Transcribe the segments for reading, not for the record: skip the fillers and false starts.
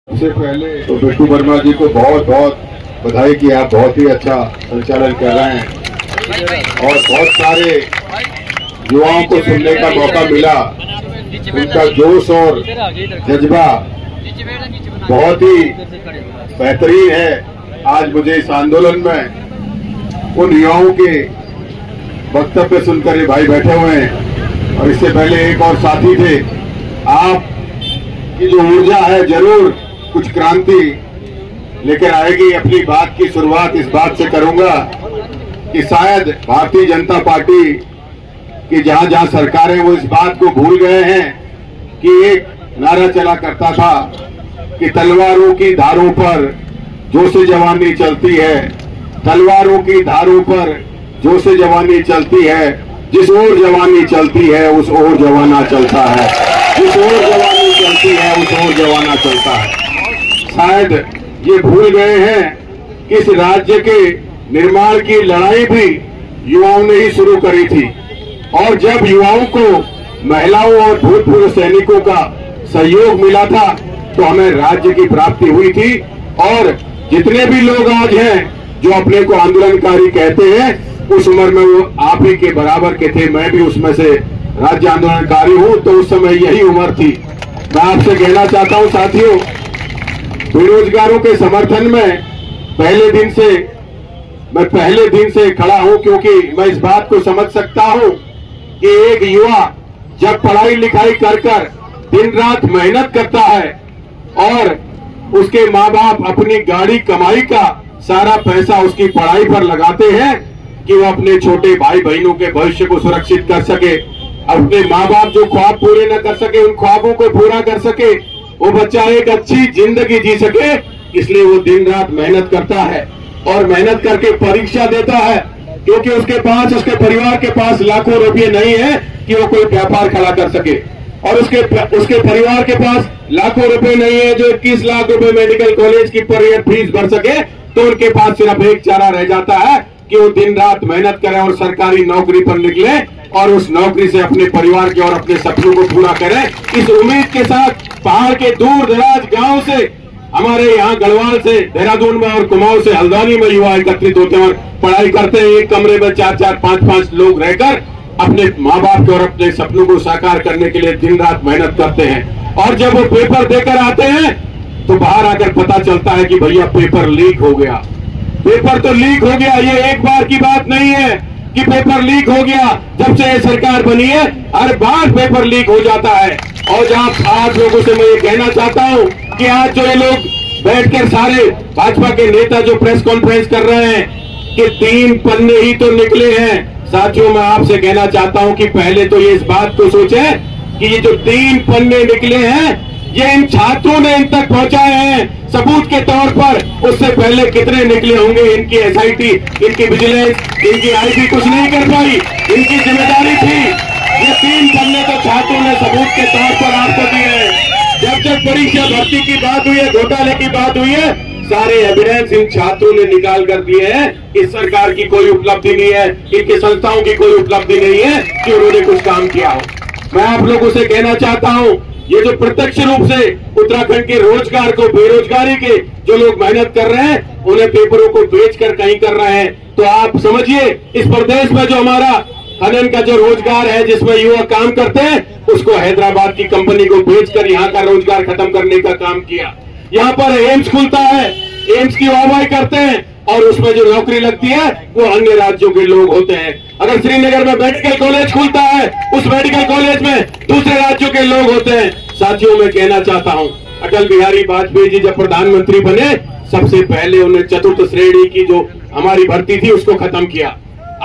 सबसे पहले तो बिट्टू वर्मा जी को बहुत बहुत बधाई कि आप बहुत ही अच्छा संचालन कर रहे हैं और बहुत सारे युवाओं को सुनने का मौका मिला। उनका जोश और जज्बा बहुत ही बेहतरीन है। आज मुझे इस आंदोलन में उन युवाओं के वक्तव्य सुनकर ये भाई बैठे हुए हैं और इससे पहले एक और साथी थे। आप की जो ऊर्जा है जरूर कुछ क्रांति लेकर आएगी। अपनी बात की शुरुआत इस बात से करूंगा कि शायद भारतीय जनता पार्टी की जहां जहां सरकार है वो इस बात को भूल गए हैं कि एक नारा चला करता था कि तलवारों की धारों पर जोश जवानी चलती है, तलवारों की धारों पर जोश जवानी चलती है, जिस ओर जवानी चलती है उस ओर जवाना चलता है, जिस ओर जवानी चलती है उस ओर जवाना चलता है। शायद ये भूल गए हैं कि इस राज्य के निर्माण की लड़ाई भी युवाओं ने ही शुरू करी थी और जब युवाओं को महिलाओं और भूतपूर्व सैनिकों का सहयोग मिला था तो हमें राज्य की प्राप्ति हुई थी। और जितने भी लोग आज हैं जो अपने को आंदोलनकारी कहते हैं, उस उम्र में वो आप ही के बराबर के थे। मैं भी उसमें से राज्य आंदोलनकारी हूं, तो उस समय यही उम्र थी। मैं आपसे कहना चाहता हूं साथियों, बेरोजगारों के समर्थन में मैं पहले दिन से खड़ा हूं, क्योंकि मैं इस बात को समझ सकता हूं कि एक युवा जब पढ़ाई लिखाई कर दिन रात मेहनत करता है और उसके माँ बाप अपनी गाड़ी कमाई का सारा पैसा उसकी पढ़ाई पर लगाते हैं कि वो अपने छोटे भाई बहनों के भविष्य को सुरक्षित कर सके, अपने माँ बाप जो ख्वाब पूरे न कर सके उन ख्वाबों को पूरा कर सके, वो बच्चा एक अच्छी जिंदगी जी सके, इसलिए वो दिन रात मेहनत करता है और मेहनत करके परीक्षा देता है। क्योंकि उसके परिवार के पास लाखों रुपए नहीं है कि वो कोई व्यापार खड़ा कर सके और उसके परिवार के पास लाखों रुपए नहीं है जो 21 लाख रुपए मेडिकल कॉलेज की पर ईयर फीस भर सके। तो उनके पास सिर्फ एक चारा रह जाता है कि वो दिन रात मेहनत करें और सरकारी नौकरी पर निकले और उस नौकरी से अपने परिवार के और अपने सपनों को पूरा करें। इस उम्मीद के साथ पहाड़ के दूर दराज गांव से, हमारे यहाँ गढ़वाल से, देहरादून में और कुमाऊं से, हल्द्वानी में युवा एकत्रित होते हैं और पढ़ाई करते हैं। एक कमरे में 4-4, 5-5 लोग रहकर अपने माँ बाप के और अपने सपनों को साकार करने के लिए दिन रात मेहनत करते हैं। और जब वो पेपर देकर आते हैं तो बाहर आकर पता चलता है कि भैया पेपर लीक हो गया। पेपर तो लीक हो गया, ये एक बार की बात नहीं है कि पेपर लीक हो गया। जब से ये सरकार बनी है हर बार पेपर लीक हो जाता है। और आज लोगों से मैं ये कहना चाहता हूँ कि आज जो ये लोग बैठकर सारे भाजपा के नेता जो प्रेस कॉन्फ्रेंस कर रहे हैं कि 3 पन्ने ही तो निकले हैं, साथियों मैं आपसे कहना चाहता हूं कि पहले तो ये इस बात को सोचें कि ये जो 3 पन्ने निकले हैं ये इन छात्रों ने इन तक पहुंचाए हैं सबूत के तौर पर। उससे पहले कितने निकले होंगे? इनकी एसआईटी, इनकी विजिलेंस, इनकी आईटी कुछ नहीं कर पाई, इनकी जिम्मेदारी थी। ये 3 पन्ने तो छात्रों ने सबूत के तौर पर आपको दिए हैं। जब परीक्षा भर्ती की बात हुई है, घोटाले की बात हुई है, सारे एविडेंस इन छात्रों ने निकाल कर दिए हैं। इस सरकार की कोई उपलब्धि नहीं है, इनकी संस्थाओं की कोई उपलब्धि नहीं है कि उन्होंने कुछ काम किया हो। मैं आप लोगों से कहना चाहता हूं, ये जो प्रत्यक्ष रूप से उत्तराखंड के रोजगार को, बेरोजगारी के जो लोग मेहनत कर रहे हैं उन्हें पेपरों को बेचकर कहीं कर रहे हैं, तो आप समझिए इस प्रदेश में जो हमारा खनन का जो रोजगार है जिसमें युवा काम करते हैं उसको हैदराबाद की कंपनी को बेचकर यहाँ का रोजगार खत्म करने का काम किया। यहाँ पर एम्स खुलता है, एम्स की वाहवाही करते हैं और उसमें जो नौकरी लगती है वो अन्य राज्यों के लोग होते हैं। अगर श्रीनगर में मेडिकल कॉलेज खुलता है, उस मेडिकल कॉलेज में दूसरे राज्यों के लोग होते हैं। साथियों मैं कहना चाहता हूं, अटल बिहारी वाजपेयी जी जब प्रधानमंत्री बने सबसे पहले उन्हें 4th श्रेणी की जो हमारी भर्ती थी उसको खत्म किया,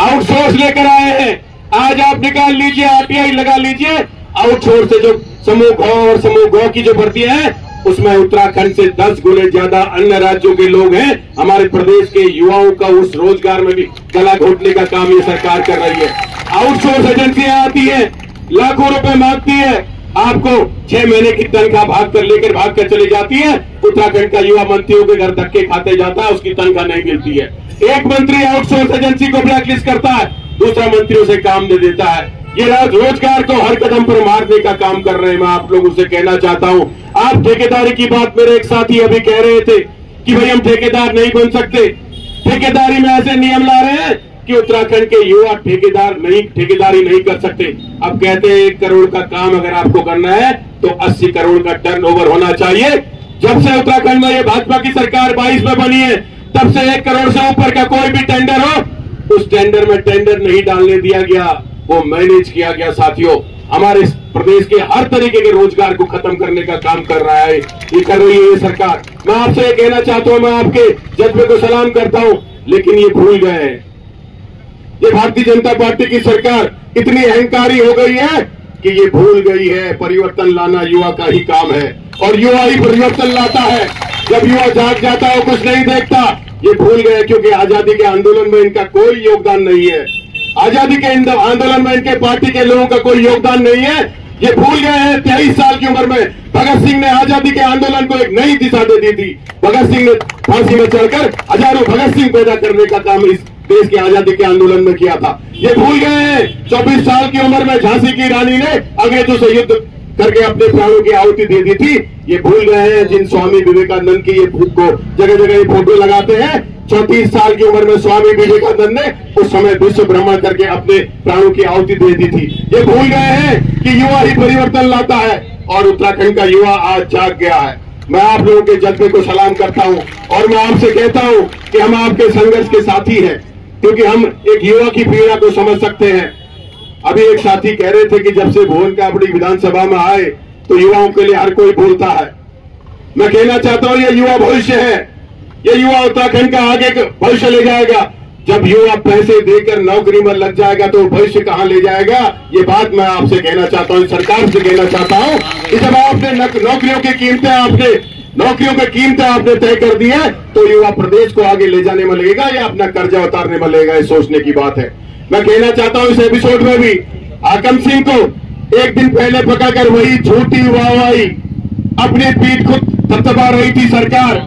आउटसोर्स लेकर आए हैं। आज आप निकाल लीजिए, आरटीआई लगा लीजिए, आउटसोर्स से जो समूह घ और समूह ग की जो भर्ती है उसमें उत्तराखंड से 10 गुने ज्यादा अन्य राज्यों के लोग हैं। हमारे प्रदेश के युवाओं का उस रोजगार में भी गला घोटने का काम ये सरकार कर रही है। आउटसोर्स एजेंसियां आती है, लाखों रुपए मांगती है, आपको 6 महीने की तनख्वाह भाग कर चली जाती है। उत्तराखंड का युवा मंत्रियों के घर धक्के खाते जाता है, उसकी तनख्वाह नहीं मिलती है। एक मंत्री आउटसोर्स एजेंसी को ब्लैकलिस्ट करता है, दूसरा मंत्री उसे काम दे देता है। ये रोजगार को हर कदम पर मारने का काम कर रहे हैं। मैं आप लोगों से कहना चाहता हूं, आप ठेकेदारी की बात मेरे एक साथी अभी कह रहे थे कि भाई हम ठेकेदार नहीं बन सकते। ठेकेदारी में ऐसे नियम ला रहे हैं कि उत्तराखंड के युवा ठेकेदारी नहीं कर सकते। अब कहते हैं 1 करोड़ का काम अगर आपको करना है तो 80 करोड़ का टर्नओवर होना चाहिए। जब से उत्तराखंड में ये भाजपा की सरकार 22 में बनी है, तब से 1 करोड़ से ऊपर का कोई भी टेंडर हो, उस टेंडर में टेंडर नहीं डालने दिया गया, वो मैनेज किया गया। साथियों, हमारे प्रदेश के हर तरीके के रोजगार को खत्म करने का काम कर रहा है, ये कर रही है ये सरकार। मैं आपसे ये कहना चाहता हूं, मैं आपके जज्बे को सलाम करता हूं, लेकिन ये भूल गए हैं, ये भारतीय जनता पार्टी की सरकार इतनी अहंकारी हो गई है कि ये भूल गई है परिवर्तन लाना युवा का ही काम है, और युवा ही परिवर्तन लाता है। जब युवा जाग जाता है, कुछ नहीं देखता, ये भूल गए, क्योंकि आजादी के आंदोलन में इनका कोई योगदान नहीं है। आजादी के आंदोलन में इनके पार्टी के लोगों का कोई योगदान नहीं है। ये भूल गए हैं 23 साल की उम्र में भगत सिंह ने आजादी के आंदोलन को एक नई दिशा दे दी थी। भगत सिंह ने फांसी में चढ़कर हजारों भगत सिंह पैदा करने का काम इस देश की आजादी के आंदोलन में किया था। ये भूल गए हैं 24 साल की उम्र में झांसी की रानी ने अंग्रेजों से युद्ध करके अपने प्राणों की आहुति दे दी थी। ये भूल गए हैं जिन स्वामी विवेकानंद की ये को जगह जगह ये फोटो लगाते हैं। 34 साल की उम्र में स्वामी विवेकानंद ने उस समय विश्व भ्रमण करके अपने प्राणों की आहुति दे दी थी। ये भूल गए हैं कि युवा ही परिवर्तन लाता है, और उत्तराखंड का युवा आज जाग गया है। मैं आप लोगों के जज्बे को सलाम करता हूं, और मैं आपसे कहता हूं कि हम आपके संघर्ष के साथी हैं, क्योंकि हम एक युवा की पीड़ा को समझ सकते हैं। अभी एक साथी कह रहे थे कि जब से भुवन कापड़ी विधानसभा में आए तो युवाओं के लिए हर कोई बोलता है। मैं कहना चाहता हूं, ये युवा भविष्य है, ये युवा उत्तराखंड का आगे भविष्य ले जाएगा। जब युवा पैसे देकर नौकरी में लग जाएगा तो भविष्य कहां ले जाएगा, ये बात मैं आपसे कहना चाहता हूं, सरकार से कहना चाहता हूं कि जब आपने नौकरियों की कीमतें आपने तय कर दी है, तो युवा प्रदेश को आगे ले जाने में लगेगा या अपना कर्जा उतारने में लगेगा, ये सोचने की बात है। मैं कहना चाहता हूं इस एपिसोड में भी हाकम सिंह को एक दिन पहले पकड़कर वही झूठी वाहवाही अपनी पीठ खुद थपथपा रही थी सरकार,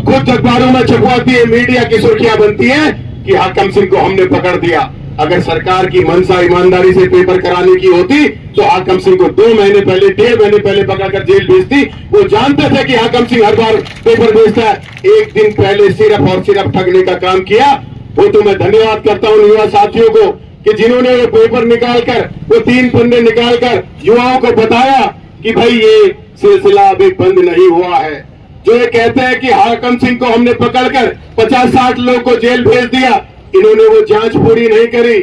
खुद अखबारों में छपवाती है, मीडिया की सुर्खियां बनती है कि हाकम सिंह को हमने पकड़ दिया। अगर सरकार की मंशा ईमानदारी से पेपर कराने की होती तो हाकम सिंह को 2 महीने पहले 1.5 महीने पहले पकड़कर जेल भेजती। वो जानते थे कि हाकम सिंह हर बार पेपर भेजता है, एक दिन पहले सिर्फ और सिर्फ ठगने का काम किया। वो तो मैं धन्यवाद करता हूं युवा साथियों को कि जिन्होंने वो पेपर निकालकर, वो 3 पन्ने निकालकर युवाओं को बताया कि भाई ये सिलसिला अभी बंद नहीं हुआ है। जो ये कहते हैं कि हाकम सिंह को हमने पकड़कर 50-60 लोगों को जेल भेज दिया, इन्होंने वो जांच पूरी नहीं करी।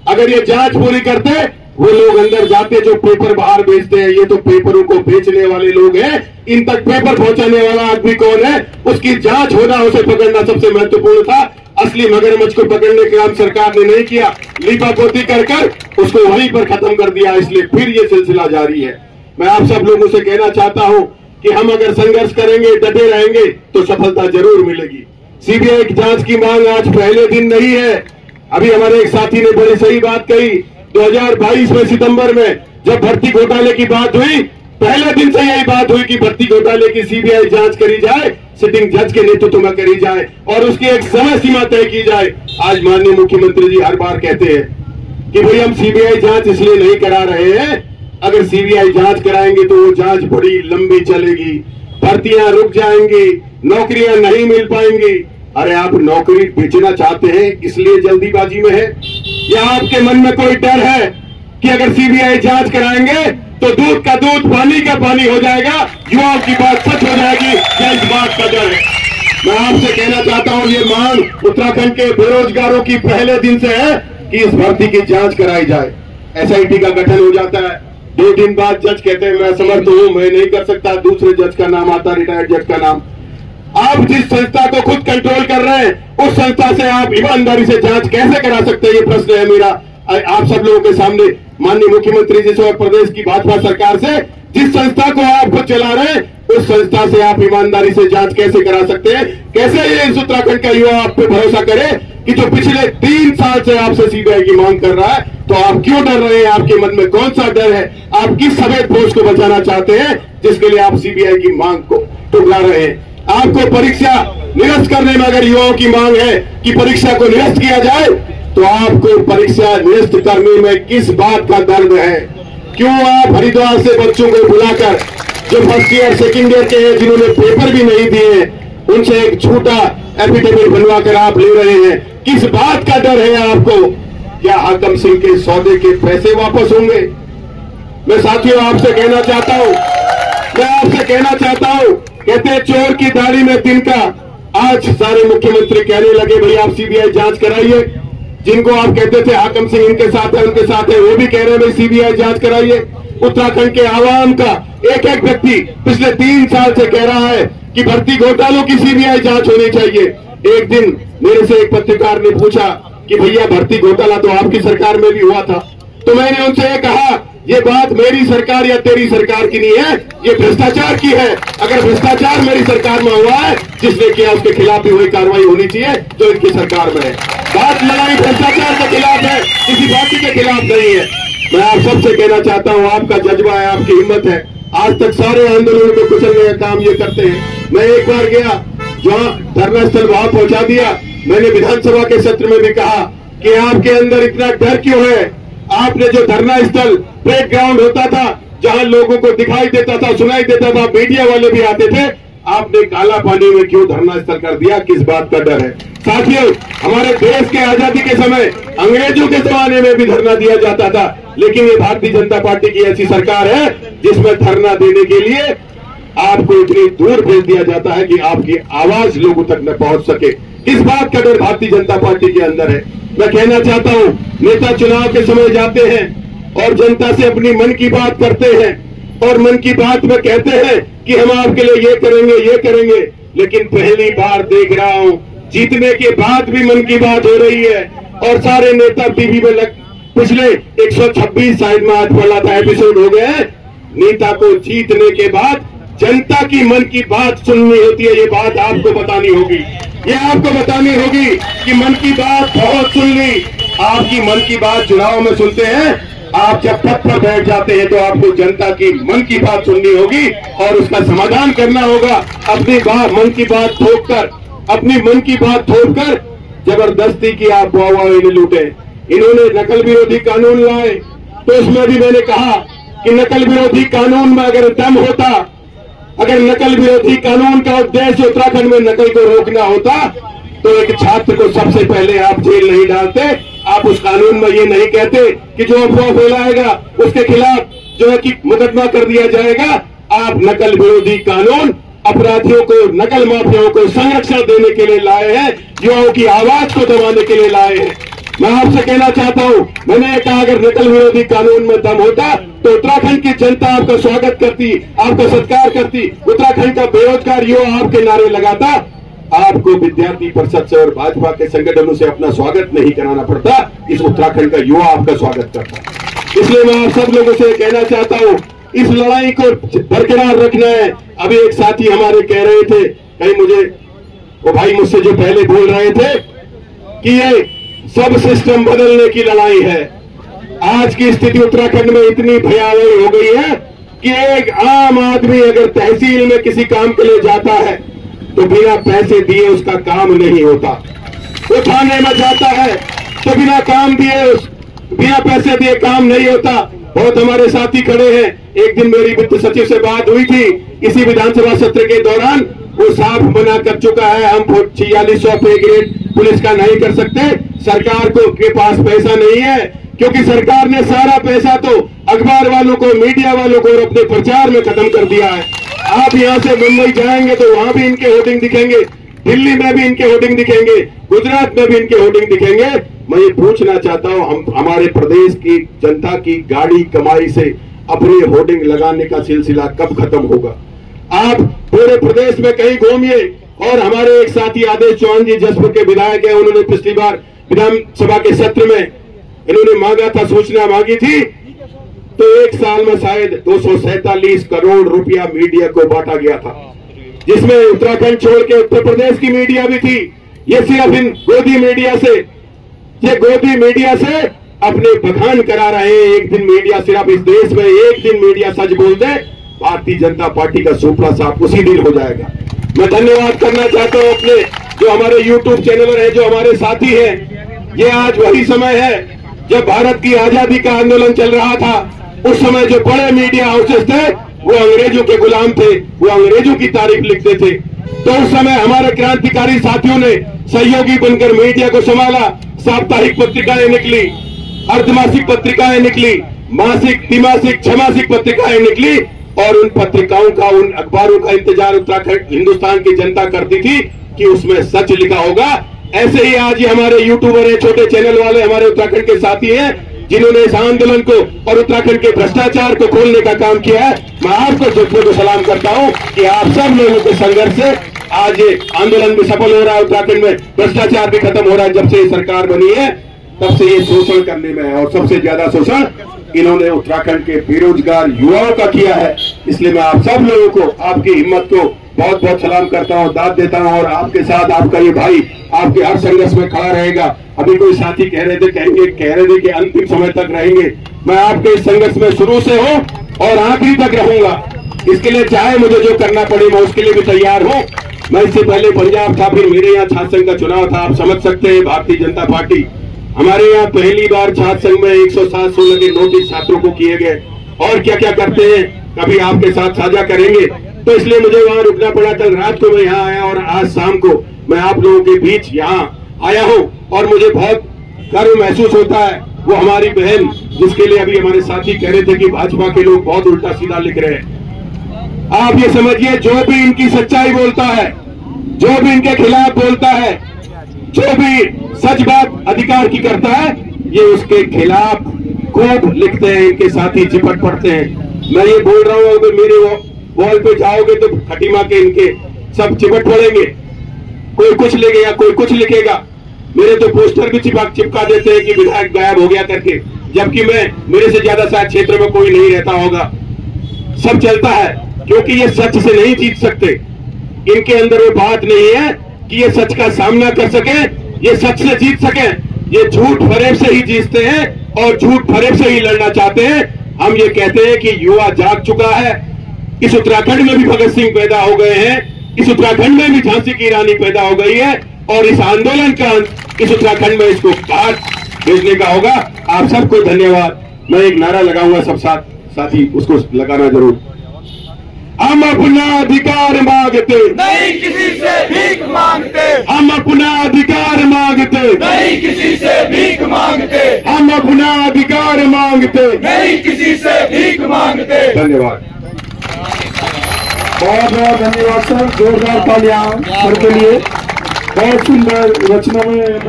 अगर ये जांच पूरी करते, वो लोग अंदर जाते जो पेपर बाहर बेचते हैं। ये तो पेपरों को बेचने वाले लोग हैं, इन तक पेपर पहुंचाने वाला आदमी कौन है, उसकी जांच होना, उसे पकड़ना सबसे महत्वपूर्ण था। असली मगरमच्छ को पकड़ने का काम सरकार ने नहीं किया, लीपापोती कर उसको वहीं पर खत्म कर दिया, इसलिए फिर ये सिलसिला जारी है। मैं आप सब लोगों से कहना चाहता हूं कि हम अगर संघर्ष करेंगे, डटे रहेंगे, तो सफलता जरूर मिलेगी। सीबीआई की जांच की मांग आज पहले दिन नहीं है। अभी हमारे एक साथी ने बड़ी सही बात कही, 2022 में सितंबर में जब भर्ती घोटाले की बात हुई, पहले दिन से यही बात हुई कि भर्ती घोटाले की सीबीआई जांच करी जाए, सिटिंग जज के नेतृत्व में करी जाए और उसकी एक समय सीमा तय की जाए। आज माननीय मुख्यमंत्री जी हर बार कहते हैं कि भाई हम सीबीआई जांच इसलिए नहीं करा रहे हैं, अगर सीबीआई जांच कराएंगे तो वो जांच बड़ी लंबी चलेगी, भर्तियां रुक जाएंगी, नौकरियां नहीं मिल पाएंगी। अरे आप नौकरी बेचना चाहते हैं इसलिए जल्दीबाजी में है, या आपके मन में कोई डर है कि अगर सीबीआई जांच कराएंगे तो दूध का दूध पानी का पानी हो जाएगा, युवाओं की बात सच हो जाएगी, या इस बात का डर है? मैं आपसे कहना चाहता हूं, ये मांग उत्तराखंड के बेरोजगारों की पहले दिन से है कि इस भर्ती की जांच कराई जाए। एसआईटी का गठन हो जाता है, 2 दिन बाद जज कहते हैं मैं समर्थ हूं, मैं नहीं कर सकता, दूसरे जज का नाम आता, रिटायर्ड जज का नाम। आप जिस संस्था को खुद कंट्रोल कर रहे हैं, उस संस्था से आप ईमानदारी से जांच कैसे करा सकते हैं, ये प्रश्न है मेरा आप सब लोगों के सामने। माननीय मुख्यमंत्री जी से और प्रदेश की भाजपा सरकार से, जिस संस्था को आप खुद चला रहे हैं, उस संस्था से आप ईमानदारी से जांच कैसे करा सकते हैं? कैसे ये इस उत्तराखंड का युवा आप पे भरोसा करे कि जो पिछले 3 साल से आपसे सीबीआई की मांग कर रहा है, तो आप क्यों डर रहे हैं? आपके मन में कौन सा डर है? आप किस सफेद फौज को बचाना चाहते हैं जिसके लिए आप सीबीआई की मांग को ठुकरा रहे हैं? आपको परीक्षा निरस्त करने में अगर युवाओं की मांग है कि परीक्षा को निरस्त किया जाए, तो आपको परीक्षा निरस्त करने में किस बात का दर्द है? क्यों आप हरिद्वार से बच्चों को बुलाकर, जो फर्स्ट ईयर सेकेंड ईयर के हैं, जिन्होंने पेपर भी नहीं दिए, उनसे एक झूठा एफिडेविट बनवा कर आप ले रहे हैं? किस बात का डर है आपको? क्या हाकम सिंह के सौदे के पैसे वापस होंगे? मैं साथियों आपसे कहना चाहता हूं, कहते हैं चोर की दाढ़ी में तिनका। आज सारे मुख्यमंत्री कहने लगे भाई आप सीबीआई जांच कराइए। जिनको आप कहते थे हाकम सिंह इनके साथ है उनके साथ है, वो भी कह रहे हैं भाई सीबीआई जांच कराइए। उत्तराखंड के आवाम का एक एक व्यक्ति पिछले 3 साल से कह रहा है कि भर्ती घोटालों की सीबीआई जांच होनी चाहिए। एक दिन मेरे से एक पत्रकार ने पूछा कि भैया भर्ती घोटाला तो आपकी सरकार में भी हुआ था। तो मैंने उनसे ये कहा, ये बात मेरी सरकार या तेरी सरकार की नहीं है, ये भ्रष्टाचार की है। अगर भ्रष्टाचार मेरी सरकार में हुआ है, जिसने किया उसके खिलाफ भी वही कार्रवाई होनी चाहिए जो इनकी सरकार में है। बात लड़ाई भ्रष्टाचार के खिलाफ है, किसी पार्टी के खिलाफ नहीं है। मैं आप सबसे कहना चाहता हूं, आपका जज्बा है, आपकी हिम्मत है। आज तक सारे आंदोलनों को कुचलने का काम ये करते हैं। मैं एक बार गया जहां धरना स्थल वहां पहुंचा दिया। मैंने विधानसभा के सत्र में भी कहा कि आपके अंदर इतना डर क्यों है? आपने जो धरना स्थल प्लेग ग्राउंड होता था, जहां लोगों को दिखाई देता था, सुनाई देता था, मीडिया वाले भी आते थे, आपने काला पानी में क्यों धरना स्थल कर दिया? किस बात का डर है? साथियों, हमारे देश के आजादी के समय अंग्रेजों के जमाने में भी धरना दिया जाता था, लेकिन ये भारतीय जनता पार्टी की ऐसी सरकार है जिसमें धरना देने के लिए आपको इतनी दूर भेज दिया जाता है कि आपकी आवाज लोगों तक न पहुंच सके। इस बात का डर भारतीय जनता पार्टी के अंदर है। मैं कहना चाहता हूं, नेता चुनाव के समय जाते हैं और जनता से अपनी मन की बात करते हैं और मन की बात में कहते हैं कि हम आपके लिए ये करेंगे, लेकिन पहली बार देख रहा हूं जीतने के बाद भी मन की बात हो रही है और सारे नेता टीवी में पिछले 126 शायद में आज वाला था एपिसोड हो गए। नेता को जीतने के बाद जनता की मन की बात सुननी होती है। ये बात आपको बतानी होगी, ये आपको बतानी होगी कि मन की बात बहुत सुन ली। आपकी मन की बात चुनाव में सुनते हैं, आप जब पद पर बैठ जाते हैं तो आपको जनता की मन की बात सुननी होगी और उसका समाधान करना होगा। अपनी मन की बात थोप कर जबरदस्ती की आप वाहवाही लूटे। इन्होंने नकल विरोधी कानून लाए, तो उसमें भी मैंने कहा कि नकल विरोधी कानून में अगर दम होता, अगर नकल विरोधी कानून का उद्देश्य उत्तराखंड में नकल को रोकना होता, तो एक छात्र को सबसे पहले आप जेल नहीं डालते। आप उस कानून में ये नहीं कहते कि जो अफवाह फैलाएगा उसके खिलाफ जो है कि मुकदमा कर दिया जाएगा। आप नकल विरोधी कानून अपराधियों को, नकल माफियाओं को संरक्षण देने के लिए लाए हैं, युवाओं की आवाज को दबाने के लिए लाए हैं। मैं आपसे कहना चाहता हूं, मैंने कहा अगर नकल विरोधी कानून में दम होता तो उत्तराखंड की जनता आपका स्वागत करती, आपका सत्कार करती। उत्तराखंड का बेरोजगार युवा आपके नारे लगाता, आपको विद्यार्थी परिषद से और भाजपा के संगठनों से अपना स्वागत नहीं कराना पड़ता। इस उत्तराखंड का युवा आपका स्वागत करता। इसलिए मैं आप सब लोगों से कहना चाहता हूं, इस लड़ाई को बरकरार रखना है। अभी एक साथी हमारे कह रहे थे, कहीं मुझे वो भाई मुझसे जो पहले बोल रहे थे कि ये सब सिस्टम बदलने की लड़ाई है। आज की स्थिति उत्तराखंड में इतनी भयावह हो गई है कि एक आम आदमी अगर तहसील में किसी काम के लिए जाता है तो बिना पैसे दिए उसका काम नहीं होता। वो थाने में जाता है तो बिना काम दिए, बिना पैसे दिए काम नहीं होता। बहुत हमारे साथी खड़े हैं। एक दिन मेरी वित्त सचिव से बात हुई थी इसी विधानसभा सत्र के दौरान, वो साफ मना कर चुका है, हम 4600 पे ग्रेड पुलिस का नहीं कर सकते। सरकार के पास पैसा नहीं है, क्योंकि सरकार ने सारा पैसा तो अखबार वालों को, मीडिया वालों को और अपने प्रचार में खत्म कर दिया है। आप यहां से मुंबई जाएंगे तो वहां भी इनके होर्डिंग दिखेंगे, दिल्ली में भी इनके होर्डिंग दिखेंगे, गुजरात में भी इनके होर्डिंग दिखेंगे। मैं ये पूछना चाहता हूं, हम हमारे प्रदेश की जनता की गाड़ी कमाई से अपने होर्डिंग लगाने का सिलसिला कब खत्म होगा? आप पूरे प्रदेश में कहीं घूमिए। और हमारे एक साथी आदेश चौहान जी जसपुर के विधायक है, उन्होंने पिछली बार विधानसभा के सत्र में इन्होंने मांगा था, सूचना मांगी थी, तो एक साल में शायद 247 करोड़ रुपया मीडिया को बांटा गया था, जिसमें उत्तराखंड छोड़ के उत्तर प्रदेश की मीडिया भी थी। ये सिर्फ इन गोदी मीडिया से अपने बखान करा रहे हैं। एक दिन मीडिया, सिर्फ इस देश में एक दिन मीडिया सच बोल दे, भारतीय जनता पार्टी का सुपड़ा साफ उसी दिन हो जाएगा। मैं धन्यवाद करना चाहता हूं अपने जो हमारे YouTube चैनल है, जो हमारे साथी हैं, ये आज वही समय है जब भारत की आजादी का आंदोलन चल रहा था। उस समय जो बड़े मीडिया हाउसेस थे वो अंग्रेजों के गुलाम थे, वो अंग्रेजों की तारीफ लिखते थे। तो उस समय हमारे क्रांतिकारी साथियों ने सहयोगी बनकर मीडिया को संभाला। साप्ताहिक पत्रिकाएं निकली, अर्धमासिक पत्रिकाएं निकली, मासिक, तिमासिक, छमासिक पत्रिकाएं निकली और उन पत्रिकाओं का, उन अखबारों का इंतजार उत्तराखंड हिंदुस्तान की जनता करती थी कि उसमें सच लिखा होगा। ऐसे ही आज ये हमारे यूट्यूबर है, छोटे चैनल वाले हमारे उत्तराखंड के साथी हैं जिन्होंने इस आंदोलन को और उत्तराखंड के भ्रष्टाचार को खोलने का काम किया है। मैं आपको झुकने को सलाम करता हूं कि आप सब लोगों के संघर्ष से आज ये आंदोलन भी सफल हो रहा है। उत्तराखंड में भ्रष्टाचार भी खत्म हो रहा है। जब से ये सरकार बनी है तब से ये शोषण करने में है और सबसे ज्यादा शोषण इन्होंने उत्तराखंड के बेरोजगार युवाओं का किया है। इसलिए मैं आप सब लोगों को, आपकी हिम्मत को बहुत बहुत सलाम करता हूं, दाद देता हूं और आपके साथ आपका ये भाई आपके हर संघर्ष में खड़ा रहेगा। अभी कोई साथी कह रहे थे कि अंतिम समय तक रहेंगे। मैं आपके इस संघर्ष में शुरू से हूं और आखिरी तक रहूंगा। इसके लिए चाहे मुझे जो करना पड़े मैं उसके लिए भी तैयार हूं। मैं इससे पहले पंजाब था, फिर मेरे यहाँ छात्र संघ का चुनाव था। आप समझ सकते हैं भारतीय जनता पार्टी, हमारे यहाँ पहली बार छात्र संघ में 107-16 के नोटिस छात्रों को किए गए और क्या क्या करते हैं कभी आपके साथ साझा करेंगे। तो इसलिए मुझे वहां रुकना पड़ा। कल रात को मैं यहाँ आया और आज शाम को मैं आप लोगों के बीच यहाँ आया हूँ और मुझे बहुत गर्व महसूस होता है। वो हमारी बहन जिसके लिए अभी हमारे साथी कह रहे थे कि भाजपा के लोग बहुत उल्टा सीधा लिख रहे हैं। आप ये समझिए, जो भी इनकी सच्चाई बोलता है, जो भी इनके खिलाफ बोलता है, जो भी सच बात अधिकार की करता है, ये उसके खिलाफ खूब लिखते हैं, इनके साथी चिपट पड़ते हैं। मैं ये बोल रहा हूँ, अगर मेरे वॉल पे जाओगे तो खटीमा के इनके सब चिपट पड़ेंगे। कोई कुछ लिखेगा, कोई कुछ लिखेगा। मेरे तो पोस्टर भी चिपका देते हैं कि विधायक गायब हो गया करके, जबकि मेरे से ज्यादा शायद क्षेत्र में कोई नहीं रहता होगा। सब चलता है क्योंकि ये सच से नहीं जीत सकते। इनके अंदर वो बात नहीं है कि ये सच का सामना कर सके, ये सच से जीत सके। ये झूठ फरेब से ही जीतते हैं और झूठ फरेब से ही लड़ना चाहते हैं। हम ये कहते हैं कि युवा जाग चुका है। इस उत्तराखंड में भी भगत सिंह पैदा हो गए हैं, इस उत्तराखंड में भी झांसी की रानी पैदा हो गई है और इस आंदोलन का इस उत्तराखंड में इसको बाहर भेजने का होगा। आप सबको धन्यवाद। मैं एक नारा लगाऊंगा, सब साथी उसको लगाना जरूर। हम अपना अधिकार मांगते नहीं किसी से भीख मांगते, हम अपना अधिकार मांगते नहीं किसी से भीख मांगते, हम अपना अधिकार मांगते नहीं किसी से भीख मांगते। धन्यवाद। बहुत बहुत धन्यवाद सर, जोरदार तालियां सर के लिए। बहुत सुंदर रचना में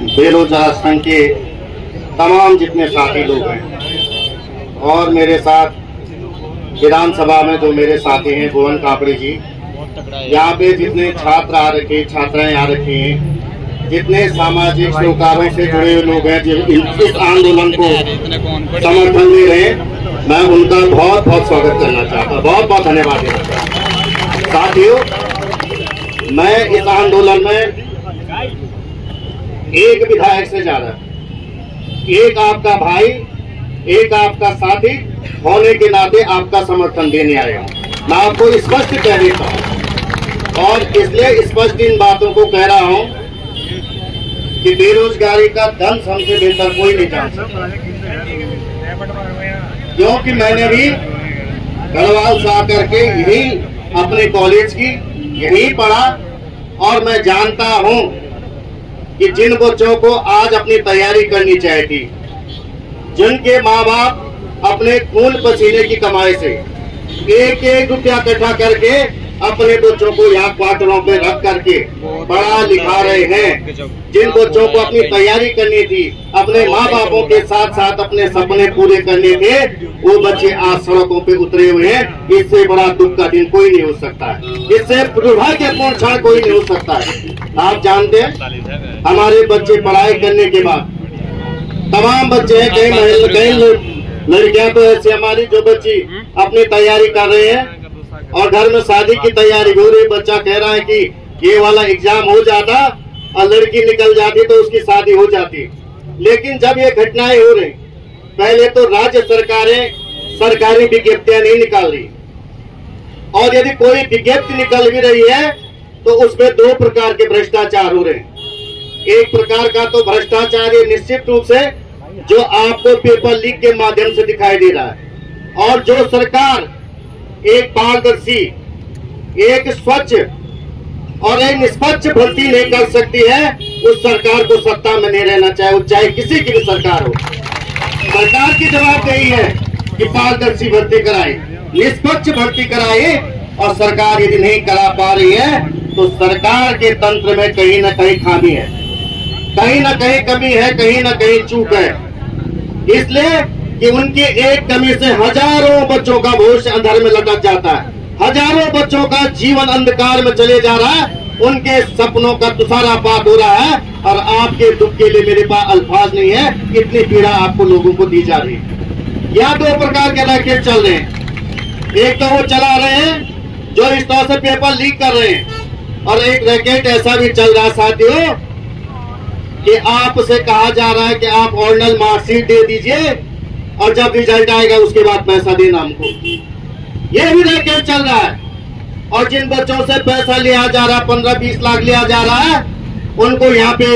बेरोजगार संघ के तमाम जितने साथी लोग हैं और मेरे साथ विधानसभा में जो मेरे साथी हैं भुवन कापड़ी जी, यहाँ पे जितने छात्र आ रखे, छात्राएं आ रखी हैं, जितने सामाजिक सरोकारों से जुड़े हुए लोग हैं जो इस आंदोलन को समर्थन दे रहे हैं, मैं उनका बहुत बहुत स्वागत करना चाहता हूँ, बहुत बहुत धन्यवाद देना चाहता हूँ। साथियों, मैं इस आंदोलन में एक विधायक से ज्यादा, एक आपका भाई, एक आपका साथी होने के नाते आपका समर्थन देने आया हूं। मैं आपको स्पष्ट कह देता हूं और इसलिए स्पष्ट इन बातों को कह रहा हूं कि बेरोजगारी का दंश हमसे बेहतर कोई नहीं जान सकता, क्योंकि मैंने भी गढ़वाल से आकर के यही अपने कॉलेज की यही पढ़ा और मैं जानता हूं कि जिन बच्चों को आज अपनी तैयारी करनी चाहिए, जिनके माँ बाप अपने खून पसीने की कमाई से एक एक रुपया इकट्ठा करके अपने बच्चों को यहाँ क्वार्टरों पे रख करके पढ़ा लिखा रहे हैं, जिन बच्चों को अपनी तैयारी करनी थी, अपने माँ बापों के साथ साथ अपने सपने पूरे करने थे, वो बच्चे आज सड़कों पे उतरे हुए हैं। इससे बड़ा दुख का दिन कोई नहीं हो सकता है, इससे दुर्भाग्यपूर्ण क्षण कोई नहीं हो सकता है। आप जानते हैं हमारे बच्चे पढ़ाई करने के बाद, तमाम बच्चे हैं, कई लड़कियां तो ऐसी हमारी जो बच्ची अपनी तैयारी कर रहे हैं और घर में शादी की तैयारी हो रही, बच्चा कह रहा है कि ये वाला एग्जाम हो जाता और लड़की निकल जाती तो उसकी शादी हो जाती। लेकिन जब ये घटनाएं हो रही, पहले तो राज्य सरकारें सरकारी विज्ञप्तियां नहीं निकाल रही और यदि कोई विज्ञप्ति निकल भी रही है तो उसमें दो प्रकार के भ्रष्टाचार हो रहे हैं। एक प्रकार का तो भ्रष्टाचार है निश्चित रूप से, जो आपको पेपर लीक के माध्यम से दिखाई दे रहा है। और जो सरकार एक पारदर्शी, एक स्वच्छ और एक निष्पक्ष भर्ती नहीं कर सकती है, उस सरकार को सत्ता में नहीं रहना चाहिए, चाहे किसी की भी सरकार हो। सरकार की जवाबदेही है कि पारदर्शी भर्ती कराए, निष्पक्ष भर्ती कराए, और सरकार यदि नहीं करा पा रही है तो सरकार के तंत्र में कहीं ना कहीं खामी है, कहीं ना कहीं कमी है, कहीं ना कहीं चूक है। इसलिए कि उनकी एक कमी से हजारों बच्चों का भविष्य अंधेरे में लटक जाता है, हजारों बच्चों का जीवन अंधकार में चले जा रहा है, उनके सपनों का तुषारापात हो रहा है। और आपके दुख के लिए मेरे पास अल्फाज नहीं है, इतनी पीड़ा आपको लोगों को दी जा रही है। या दो प्रकार के रैकेट चल रहे हैं, एक तो वो चला रहे हैं जो इस तरह से पेपर लीक कर रहे हैं, और एक रैकेट ऐसा भी चल रहा है साथियों कि आपसे कहा जा रहा है कि आप ऑर्डिनल मार्कशीट दे दीजिए और जब रिजल्ट आएगा उसके बाद पैसा देना हमको। ये भी रैकेट चल रहा है। और जिन बच्चों से पैसा लिया जा रहा है, 15-20 लाख लिया जा रहा है, उनको यहाँ पे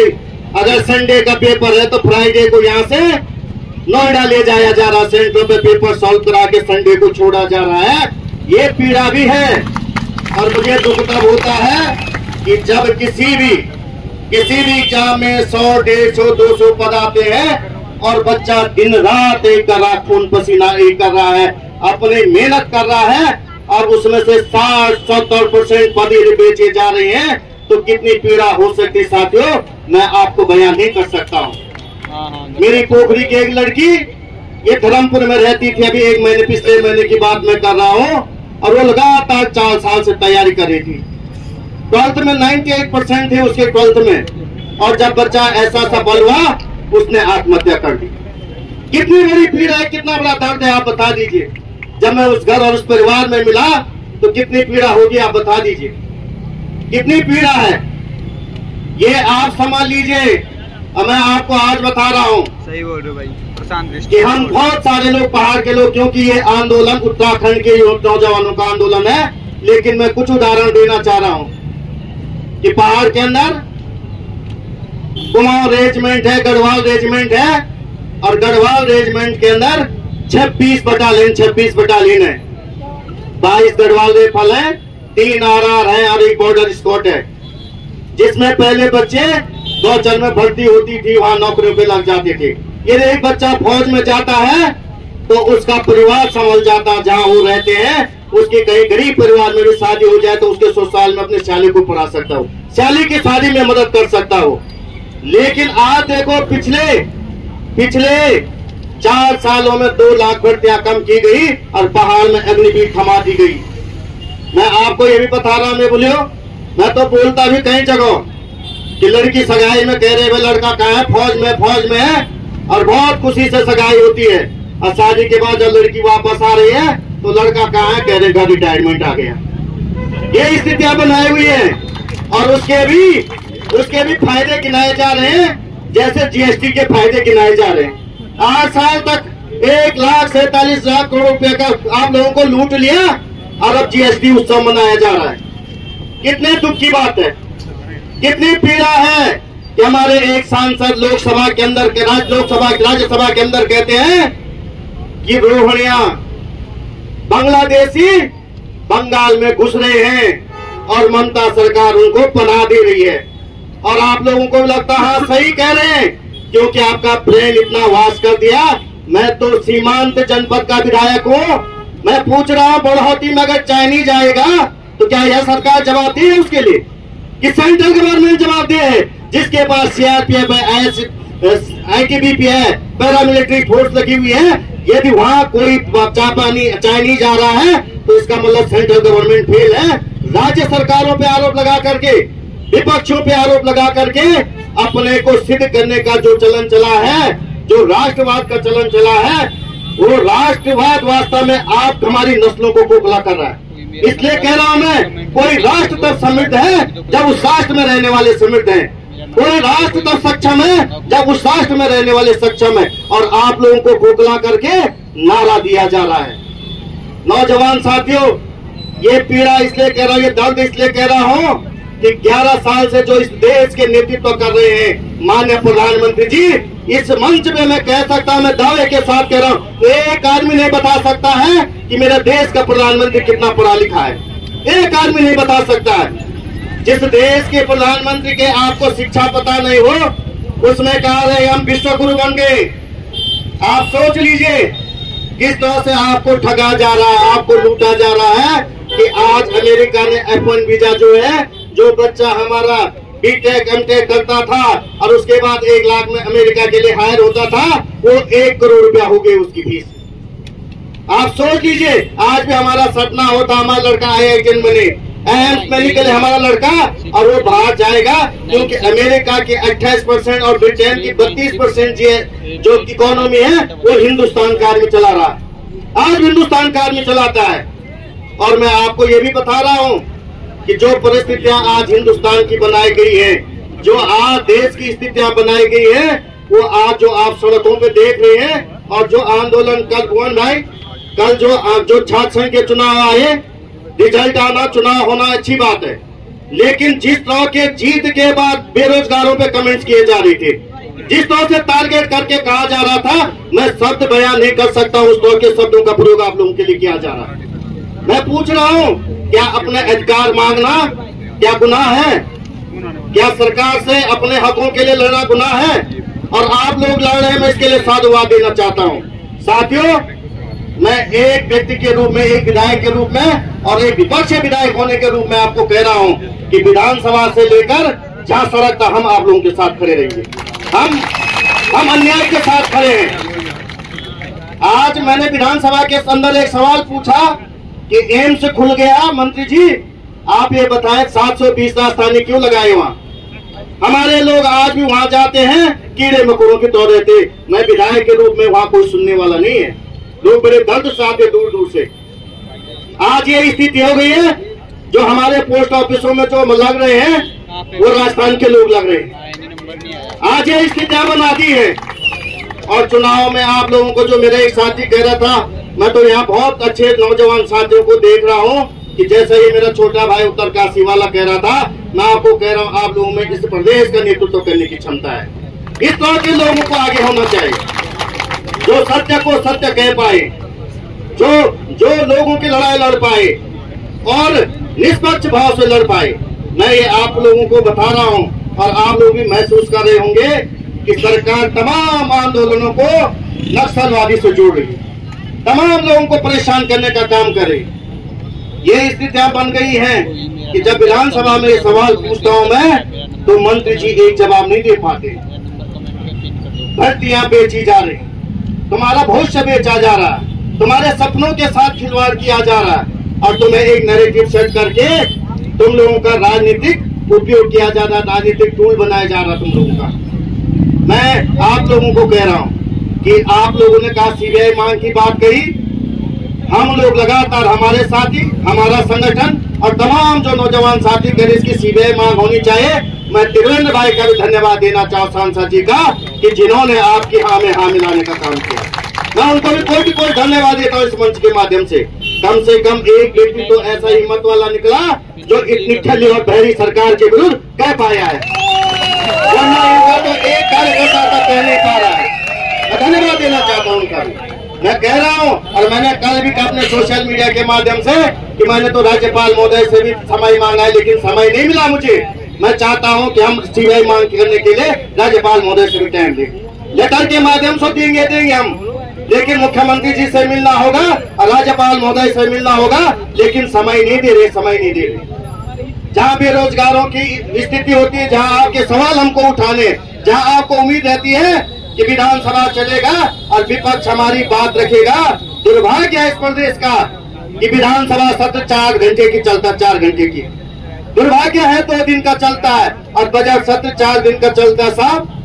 अगर संडे का पेपर है तो फ्राइडे को यहाँ से नोएडा ले जाया जा रहा है, सेंटर पे पेपर सॉल्व करा के संडे को छोड़ा जा रहा है। ये पीड़ा भी है। और मुझे दुख तब होता है कि जब किसी भी एग्जाम में 100, 150, 200 पद आते हैं और बच्चा दिन रात एक कर रहा, खून पसीना एक कर रहा है, अपनी मेहनत कर रहा है, और उसमें से 60-70% पद बेचे जा रहे हैं, तो कितनी पीड़ा हो सकती साथियों, मैं आपको बयान नहीं कर सकता हूँ। मेरी पोखरी की एक लड़की ये धर्मपुर में रहती थी, अभी पिछले महीने की बात मैं कर रहा हूँ, और वो लगातार 4 साल से तैयारी कर रही थी। 12th में 98% थे उसके 12th में, और जब बच्चा ऐसा सफल हुआ उसने आत्महत्या कर दी। कितनी बड़ी पीड़ा है, कितना बड़ा दर्द है, आप बता दीजिए। जब मैं उस घर और उस परिवार में मिला तो कितनी पीड़ा होगी, आप बता दीजिए, कितनी पीड़ा है। ये आप समझ लीजिए। और मैं आपको आज बता रहा हूँ, सही बोल रहे हो भाई प्रशांत, कि हम बहुत सारे लोग पहाड़ के लोग, क्योंकि ये आंदोलन उत्तराखंड के नौजवानों का आंदोलन है, लेकिन मैं कुछ उदाहरण देना चाह रहा हूँ कि पहाड़ के अंदर कुमाऊं रेजिमेंट है, गढ़वाल रेजिमेंट है, और गढ़वाल रेजिमेंट के अंदर 26 बटालियन है। 22 गढ़वाल रेफल है, 3 RR है और 1 बॉर्डर स्क्वाड है, जिसमें पहले बच्चे गौचर में भर्ती होती थी, वहां नौकरियों पे लग जाते थे। यदि एक बच्चा फौज में जाता है तो उसका परिवार संभल जाता, जहां वो रहते हैं। उसके कहीं गरीब परिवार में भी शादी हो जाए तो उसके ससुराल में अपने साली को पढ़ा सकता हो, साली की शादी में मदद कर सकता हो। लेकिन आज देखो, पिछले 4 सालों में 2 लाख भर्तियां कम की गई और पहाड़ में अग्निवीर थमा दी गई। मैं आपको ये भी बता रहा हूं, मैं तो बोलता भी कई जगह कि लड़की सगाई में कह रहे लड़का कहाँ है, फौज में है, और बहुत खुशी से सगाई होती है, और शादी के बाद जब लड़की वापस आ रही है तो लड़का कहाँ है, कह रहे घर रिटायरमेंट आ गया। ये स्थितियां बनाई हुई है। और उसके भी फायदे गिनाए जा रहे हैं, जैसे GST के फायदे गिनाए जा रहे हैं। 8 साल तक 1,47,00,000 करोड़ रुपए का आप लोगों को लूट लिया, और अब GST उत्सव मनाया जा रहा है। कितने दुख की बात है, कितनी पीड़ा है कि हमारे एक सांसद राज्यसभा के अंदर कहते हैं कि रोहिंग्या बांग्लादेशी बंगाल में घुस रहे हैं और ममता सरकार उनको पनाह दे रही है। और आप लोगों को लगता है हाँ सही कह रहे हैं, क्योंकि आपका ब्रेन इतना वास कर दिया। मैं तो सीमांत जनपद का विधायक हूँ, मैं पूछ रहा हूँ बढ़ोतरी में अगर चाइनीज आएगा तो क्या यह सरकार जवाब दी है उसके लिए, कि सेंट्रल गवर्नमेंट जवाब दे है, जिसके पास CRPF है, ITBP है, पैरामिलिट्री फोर्स लगी हुई है। यदि वहाँ कोई चाइनीज आ रहा है तो इसका मतलब सेंट्रल गवर्नमेंट फेल है। राज्य सरकारों पे आरोप लगा करके, विपक्षों पे आरोप लगा करके अपने को सिद्ध करने का जो चलन चला है, जो राष्ट्रवाद का चलन चला है, वो राष्ट्रवाद वास्तव में आप हमारी नस्लों को खोखला कर रहा है। इसलिए कह रहा हूं मैं, कोई राष्ट्र तब समृद्ध है जब उस राष्ट्र में रहने वाले समृद्ध हैं, कोई राष्ट्र तब सक्षम है जब उस राष्ट्र में रहने वाले सक्षम है। और आप लोगों को खोखला करके नारा दिया जा रहा है। नौजवान साथियों, ये पीड़ा इसलिए कह रहा हूं, ये दर्द इसलिए कह रहा हूं कि 11 साल से जो इस देश के नेतृत्व कर रहे हैं माननीय प्रधानमंत्री जी, इस मंच पे मैं कह सकता हूं, मैं दावे के साथ कह रहा हूं, एक आदमी नहीं बता सकता है कि मेरे देश का प्रधानमंत्री कितना पढ़ा लिखा है। एक आदमी नहीं बता सकता है। जिस देश के प्रधानमंत्री के आपको शिक्षा पता नहीं हो, उसमें कहा रहे हम विश्व गुरु बन गए। आप सोच लीजिए किस तरह से आपको ठगा जा रहा है, आपको लूटा जा रहा है कि आज अमेरिका ने F1 वीजा जो है, जो बच्चा हमारा बीटेक एमटेक करता था और उसके बाद 1 लाख में अमेरिका के लिए हायर होता था, वो 1 करोड़ रुपया हो गई उसकी फीस। आप सोच लीजिए, आज भी हमारा सपना होता हमारा लड़का IIT बने, एम्स में निकले हमारा लड़का, और वो बाहर जाएगा क्योंकि अमेरिका की 28% और ब्रिटेन की 32% जो इकोनॉमी है वो हिंदुस्तान का आदमी चला रहा है। आज हिंदुस्तान का आदमी चलाता है। और मैं आपको ये भी बता रहा हूँ कि जो परिस्थितियां आज हिंदुस्तान की बनाई गई है, जो आज देश की स्थितियां बनाई गई है, वो आज जो आप सड़कों पे देख रहे हैं, और जो आंदोलन कल भुवन भाई, कल जो छात्र संघ के चुनाव आए, रिजल्ट आना, चुनाव होना अच्छी बात है, लेकिन जिस तरह के जीत के बाद बेरोजगारों पे कमेंट्स किए जा रहे थे, जिस तरह से टारगेट करके कहा जा रहा था, मैं शब्द बयान नहीं कर सकता उस तरह के शब्दों का प्रयोग आप लोगों के लिए किया जा रहा है। मैं पूछ रहा हूँ, क्या अपने अधिकार मांगना क्या गुनाह है? क्या सरकार से अपने हकों के लिए लड़ना गुनाह है? और आप लोग लड़ रहे हैं, मैं इसके लिए साधुवाद देना चाहता हूँ। साथियों, मैं एक व्यक्ति के रूप में, एक विधायक के रूप में और एक विपक्षी विधायक होने के रूप में आपको कह रहा हूं कि विधानसभा से लेकर जहां सड़क तक हम आप लोगों के साथ खड़े रहेंगे। हम अन्याय के साथ खड़े हैं। आज मैंने विधानसभा के अंदर एक सवाल पूछा कि एम्स खुल गया, मंत्री जी आप ये बताएं 720 राजधानी क्यों लगाए वहां? हमारे लोग आज भी वहां जाते हैं, कीड़े मकोड़ों के तौर रहते। मैं विधायक के रूप में वहां कोई सुनने वाला नहीं है। लोग बड़े दर्द से आते दूर दूर से। आज ये स्थिति हो गई है, जो हमारे पोस्ट ऑफिसों में जो लग रहे हैं वो राजस्थान के लोग लग रहे हैं। आज ये स्थितियां बना दी है। और चुनाव में आप लोगों को, जो मेरे एक साथी कह रहा था, मैं तो यहाँ बहुत अच्छे नौजवान साथियों को देख रहा हूँ कि जैसे ये मेरा छोटा भाई उत्तरकाशी वाला कह रहा था, मैं आपको कह रहा हूँ, आप लोगों में इस प्रदेश का नेतृत्व करने की क्षमता है। इस तरह के लोगों को आगे होना चाहिए, जो सत्य को सत्य कह पाए, जो लोगों की लड़ाई लड़ पाए और निष्पक्ष भाव से लड़ पाए। मैं ये आप लोगों को बता रहा हूँ, और आप लोग भी महसूस कर रहे होंगे कि सरकार तमाम आंदोलनों को नक्सलवादी से जोड़ रही है, तमाम लोगों को परेशान करने का काम कर रही है। ये स्थितियां बन गई हैं कि जब विधानसभा में ये सवाल पूछता हूं मैं, तो मंत्री जी एक जवाब नहीं दे पाते। भर्तियां बेची जा रही, तुम्हारा भविष्य बेचा जा रहा है, तुम्हारे सपनों के साथ खिलवाड़ किया जा रहा है, और तुम्हें एक नैरेटिव सेट करके तुम लोगों का राजनीतिक उपयोग किया जा रहा, राजनीतिक टूल बनाया जा रहा तुम लोगों का। मैं आप लोगों को कह रहा हूं कि आप लोगों ने कहा सीबीआई मांग की बात कही, हम लोग लगातार, हमारे साथी, हमारा संगठन और तमाम जो नौजवान साथी कह रहे इसकी सीबीआई मांग होनी चाहिए। मैं त्रिवेंद्र भाई का भी धन्यवाद देना चाहूँ, सांसद जी का, कि जिन्होंने आपकी हाँ में हाँ मिलाने का काम किया। मैं उनको भी कोई धन्यवाद देता हूँ इस मंच के माध्यम से कम एक व्यक्ति तो ऐसा हिम्मत वाला निकला जो इतनी ठल्ली और बहरी सरकार के विरुद्ध कह पाया है, वरना इनका तो एक कार्यकर्ता तक कह नहीं पा रहा है। मैं धन्यवाद देना चाहता हूँ उनका भी। मैं कह रहा हूँ, और मैंने कल भी अपने सोशल मीडिया के माध्यम से कि मैंने तो राज्यपाल महोदय से भी समय मांगा है, लेकिन समय नहीं मिला मुझे। मैं चाहता हूँ कि हम सीबीआई मांग करने के लिए राज्यपाल महोदय से भी टाइम दें, लेटर के माध्यम से देंगे हम, लेकिन मुख्यमंत्री जी से मिलना होगा और राज्यपाल महोदय से मिलना होगा, लेकिन समय नहीं दे रहे। जहाँ बेरोजगारों की स्थिति होती है, जहाँ आपके सवाल हमको उठाने, जहाँ आपको उम्मीद रहती है कि विधानसभा चलेगा और विपक्ष हमारी बात रखेगा, दुर्भाग्य है इस प्रदेश का कि विधानसभा सत्र 4 घंटे की चलता, 4 घंटे की। दुर्भाग्य है 2 दिन का चलता है, और बजट सत्र 4 दिन का चलता है साहब।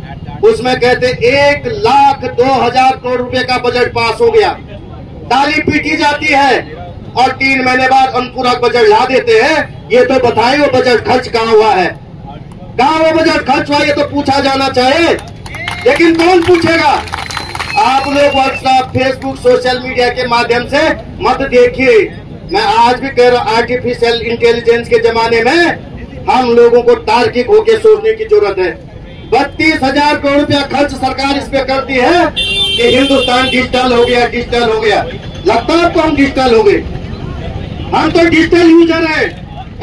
उसमें कहते 1,02,000 करोड़ रुपए का बजट पास हो गया, ताली पीटी जाती है, और 3 महीने बाद अनुपूरक बजट ला देते हैं। ये तो बताइए वो बजट खर्च कहाँ हुआ है, कहाँ वो बजट खर्च हुआ, ये तो पूछा जाना चाहिए, लेकिन कौन पूछेगा? आप लोग व्हाट्सएप, फेसबुक, सोशल मीडिया के माध्यम से मत देखिए। मैं आज भी कह रहा हूँ, आर्टिफिशियल इंटेलिजेंस के जमाने में हम लोगों को तार्किक होकर सोचने की जरूरत है। 32,000 करोड़ रुपया खर्च सरकार इस पे करती है कि हिंदुस्तान डिजिटल हो गया, डिजिटल हो गया। लगता है तो हम डिजिटल हो गए, हम तो डिजिटल यूजर है।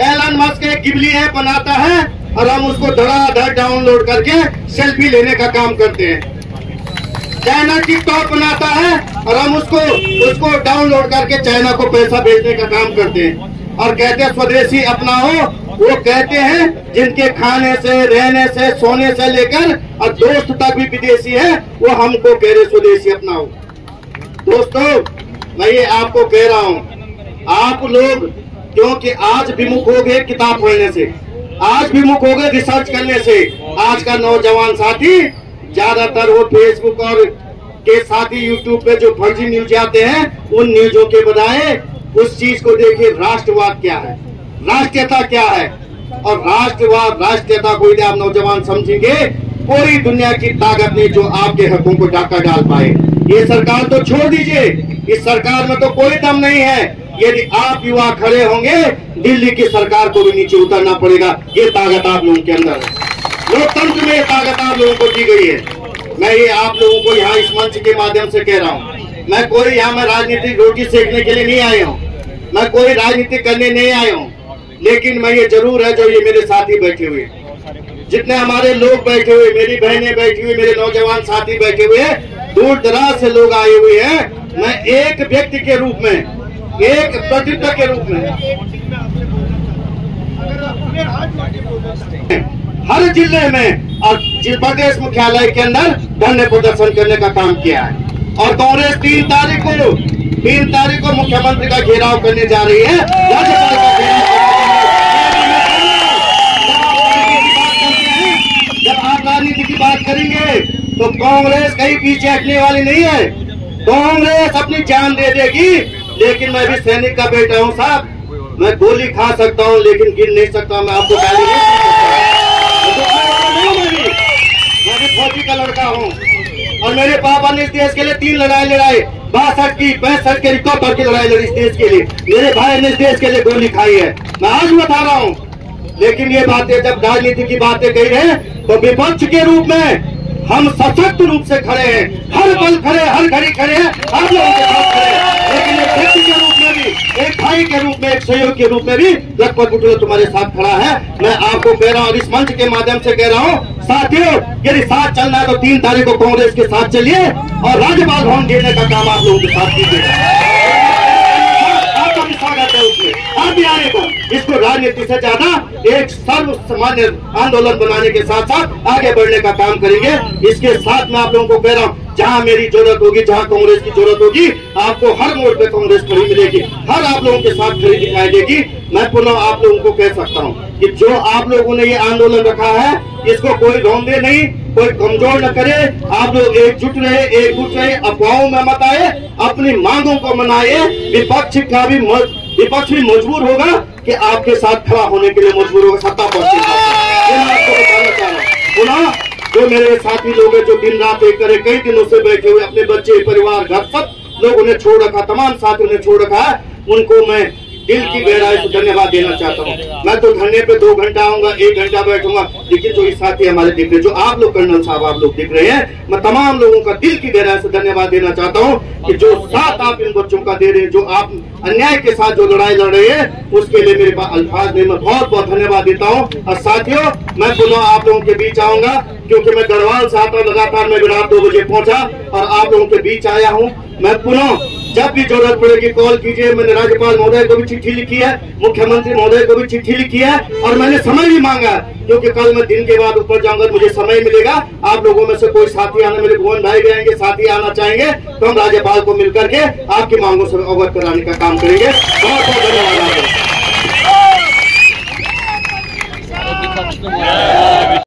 एलन मस्क एक गिबली ऐप बनाता है और हम उसको धड़ाधड़ डाउनलोड करके सेल्फी लेने का काम करते हैं। चाइना टिकटॉक बनाता है और हम उसको डाउनलोड करके चाइना को पैसा भेजने का काम करते हैं और कहते हैं स्वदेशी अपनाओ। वो कहते हैं जिनके खाने से, रहने से, सोने से लेकर और दोस्त तक भी विदेशी है, वो हमको कह रहे स्वदेशी अपनाओ। दोस्तों मैं ये आपको कह रहा हूँ, आप लोग क्योंकि आज विमुख हो गए किताब पढ़ने से, आज विमुख हो गए रिसर्च करने से। आज का नौजवान साथी ज्यादातर वो फेसबुक और के साथ ही यूट्यूब पे जो फर्जी न्यूज आते हैं, उन न्यूजों के बजाय उस चीज को देखिए राष्ट्रवाद क्या है, राष्ट्रीयता क्या है। और राष्ट्रवाद, राष्ट्रीयता को यदि आप नौजवान समझेंगे, पूरी दुनिया की ताकत नहीं जो आपके हकों को डाका डाल पाए। ये सरकार तो छोड़ दीजिए, इस सरकार में तो कोई दम नहीं है। यदि आप युवा खड़े होंगे, दिल्ली की सरकार को भी नीचे उतरना पड़ेगा। ये ताकत आप लोगों के अंदर है, लोकतंत्र में ये ताकत आप लोगों को दी गई है। मैं ये आप लोगों को यहाँ इस मंच के माध्यम से कह रहा हूँ, मैं कोई यहाँ में राजनीतिक रोटी सेकने के लिए नहीं आया हूँ, मैं कोई राजनीति करने नहीं आया हूँ। लेकिन मैं ये जरूर है, जो ये मेरे साथी बैठे हुए, जितने हमारे लोग बैठे हुए, मेरी बहनें बैठी हुई, मेरे नौजवान साथी बैठे हुए, दूर दराज से लोग आए हुए हैं। मैं एक व्यक्ति के रूप में, एक प्रतिनिधि के रूप में हर जिले में और प्रदेश मुख्यालय के अंदर धरने प्रदर्शन करने का काम किया है। और कांग्रेस 3 तारीख को मुख्यमंत्री का घेराव करने जा रही है, राज्यपाल का घेराव। जब आप राजनीति की बात करेंगे तो कांग्रेस कहीं पीछे हटने वाली नहीं है, कांग्रेस अपनी जान दे देगी। लेकिन मैं भी सैनिक का बेटा हूँ साहब, मैं गोली खा सकता हूँ लेकिन गिर नहीं सकता। मैं आपको गाली नहीं मैं भी फौजी का लड़का हूँ और मेरे पापा ने इस देश के लिए 3 लड़ाई लड़ाई, 62 की, 65 के, 71 की लड़ाई लड़ी इस देश के लिए। मेरे भाई ने इस देश के लिए गोली खाई है, मैं आज बता रहा हूँ। लेकिन ये बातें जब राजनीति की बातें कही रहे तो विपक्ष के रूप में हम सशक्त रूप से खड़े हैं, हर पल खड़े, हर घड़ी खड़े हैं, आप लोगों के साथ खड़े हैं। लेकिन एक व्यक्ति के रूप में भी, एक भाई के रूप में, एक सहयोग के रूप में भी लखपत बुटुला तुम्हारे साथ खड़ा है। मैं आपको कह रहा हूँ और इस मंच के माध्यम से कह रहा हूँ, साथियों यदि साथ चलना है तो 3 तारीख को कांग्रेस के साथ चलिए और राज्यपाल भवन घेरने का काम आप लोगों के साथ कीजिए। आपका भी स्वागत है उसमें, आप भी आने को। इसको राजनीति से ज्यादा एक सर्व सामान्य आंदोलन बनाने के साथ साथ आगे बढ़ने का काम करेंगे। इसके साथ मैं आप लोगों को कह रहा हूँ, जहाँ मेरी जरूरत होगी, जहाँ कांग्रेस की जरूरत होगी, आपको हर मोड़ पे कांग्रेस खड़ी मिलेगी, हर आप लोगों के साथ खड़ी दिखाई देगी। मैं पुनः आप लोगों को कह सकता हूँ कि जो आप लोगों ने ये आंदोलन रखा है, इसको कोई रौंदे नहीं, कोई कमजोर न करे। आप लोग एकजुट रहे, अफवाहों में मत आए, अपनी मांगों को मनाए। विपक्ष भी मजबूर होगा कि आपके साथ खड़ा होने के लिए मजबूर होगा, सत्ता पक्ष। मैं आपको बताना चाह रहा हूँ पुनः, जो मेरे साथी लोग हैं जो दिन रात एक करे, कई दिनों से बैठे हुए, अपने बच्चे, परिवार, घर, सब लोगों ने छोड़ रखा, तमाम साथियों ने छोड़ रखा है, उनको मैं दिल की गहराई से धन्यवाद देना चाहता हूँ। मैं तो धरने पे 2 घंटा आऊंगा, 1 घंटा बैठूंगा, लेकिन जो इस साथी हमारे दिख रहे, जो आप लोग कर्नल साहब आप लोग दिख रहे हैं, मैं तमाम लोगों का दिल की गहराई से धन्यवाद देना चाहता हूँ कि जो साथ आप इन बच्चों का दे रहे हैं, जो आप अन्याय के साथ जो लड़ाई लड़ रहे हैं, उसके लिए मेरे पास अल्फाज नहीं, मैं बहुत बहुत धन्यवाद देता हूँ। और साथियों मैं पुनः आप लोगों के बीच आऊंगा, क्योंकि मैं गढ़वाल से आता हूँ, लगातार मैं रात 2 बजे पहुंचा और आप लोगों के बीच आया हूँ। मैं पुनः जब भी जरूरत पड़ेगी कॉल कीजिए। मैंने राज्यपाल महोदय को भी चिट्ठी लिखी है, मुख्यमंत्री महोदय को भी चिट्ठी लिखी है और मैंने समय भी मांगा है, क्योंकि कल मैं दिन के बाद ऊपर जाऊंगा, मुझे समय मिलेगा। आप लोगों में से कोई साथी आना, मेरे भुवन भाई भी आएंगे, साथी आना चाहेंगे तो हम राज्यपाल को मिलकर के आपकी मांगों से अवगत कराने का काम करेंगे। बहुत बहुत धन्यवाद।